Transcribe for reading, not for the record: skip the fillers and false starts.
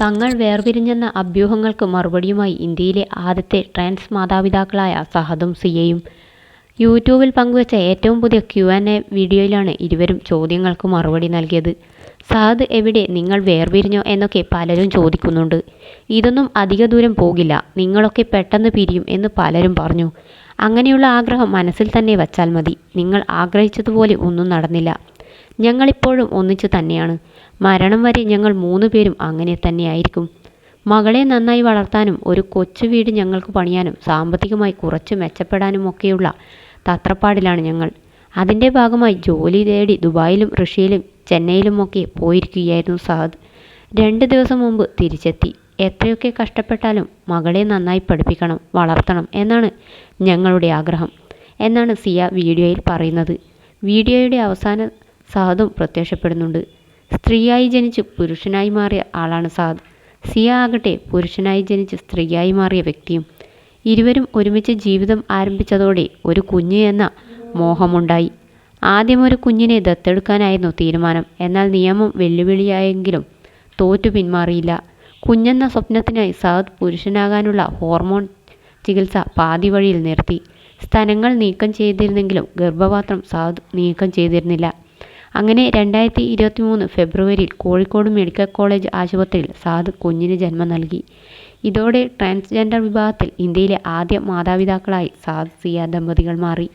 തങ്ങൾ വേർപിരിഞ്ഞെന്ന അഭ്യൂഹങ്ങൾക്ക് മറുപടിയുമായി ഇന്ത്യയിലെ ആദ്യത്തെ ട്രാൻസ് മാതാപിതാക്കളായ സഹദും സിയയും യൂട്യൂബിൽ പങ്കുവച്ച ഏറ്റവും പുതിയ Q&A വീഡിയോയിലാണ് ഇരുവരും ചോദ്യങ്ങൾക്ക് മറുപടി നൽകിയത്. സഹദ് എവിടെ, നിങ്ങൾ വേർപിരിഞ്ഞോ എന്നൊക്കെ പലരും ചോദിക്കുന്നുണ്ട്. ഇതൊന്നും അധിക ദൂരം പോകില്ല, നിങ്ങളൊക്കെ പെട്ടെന്ന് പിരിയും എന്ന് പലരും പറഞ്ഞു. അങ്ങനെയുള്ള ആഗ്രഹം മനസ്സിൽ തന്നെ വച്ചാൽ മതി. നിങ്ങൾ ആഗ്രഹിച്ചതുപോലെ ഒന്നും നടന്നില്ല. ഞങ്ങളിപ്പോഴും ഒന്നിച്ചു തന്നെയാണ്. മരണം വരെ ഞങ്ങൾ 3 പേരും അങ്ങനെ തന്നെയായിരിക്കും. മകളെ നന്നായി വളർത്താനും ഒരു കൊച്ചു വീട് ഞങ്ങൾക്ക് പണിയാനും സാമ്പത്തികമായി കുറച്ച് മെച്ചപ്പെടാനുമൊക്കെയുള്ള തത്രപ്പാടിലാണ് ഞങ്ങൾ. അതിൻ്റെ ഭാഗമായി ജോലി തേടി ദുബായിലും റഷ്യയിലും ചെന്നൈയിലുമൊക്കെ പോയിരിക്കുകയായിരുന്നു സഹദ്. 2 ദിവസം മുമ്പ് തിരിച്ചെത്തി. എത്രയൊക്കെ കഷ്ടപ്പെട്ടാലും മകളെ നന്നായി പഠിപ്പിക്കണം, വളർത്തണം എന്നാണ് ഞങ്ങളുടെ ആഗ്രഹം എന്നാണ് സിയ വീഡിയോയിൽ പറയുന്നത്. വീഡിയോയുടെ അവസാനം സഹദും പ്രത്യക്ഷപ്പെടുന്നുണ്ട്. സ്ത്രീയായി ജനിച്ച് പുരുഷനായി മാറിയ ആളാണ് സഹദ്. സിയ ആകട്ടെ പുരുഷനായി ജനിച്ച് സ്ത്രീയായി മാറിയ വ്യക്തിയും. ഇരുവരും ഒരുമിച്ച് ജീവിതം ആരംഭിച്ചതോടെ ഒരു കുഞ്ഞ് എന്ന മോഹമുണ്ടായി. ആദ്യം ഒരു കുഞ്ഞിനെ ദത്തെടുക്കാനായിരുന്നു തീരുമാനം. എന്നാൽ നിയമം വെല്ലുവിളിയായെങ്കിലും തോറ്റു പിന്മാറിയില്ല. കുഞ്ഞെന്ന സ്വപ്നത്തിനായി സഹദ് പുരുഷനാകാനുള്ള ഹോർമോൺ ചികിത്സ പാതി വഴിയിൽ നിർത്തി. സ്തനങ്ങൾ നീക്കം ചെയ്തിരുന്നെങ്കിലും ഗർഭപാത്രം സഹദ് നീക്കം ചെയ്തിരുന്നില്ല. അങ്ങനെ 2023 ഫെബ്രുവരിയിൽ കോഴിക്കോട് മെഡിക്കൽ കോളേജ് ആശുപത്രിയിൽ സഹദ് കുഞ്ഞിന് ജന്മം നൽകി. ഇതോടെ ട്രാൻസ്ജെൻഡർ വിഭാഗത്തിൽ ഇന്ത്യയിലെ ആദ്യ മാതാപിതാക്കളായി സഹദ് സിയ ദമ്പതികൾ മാറി.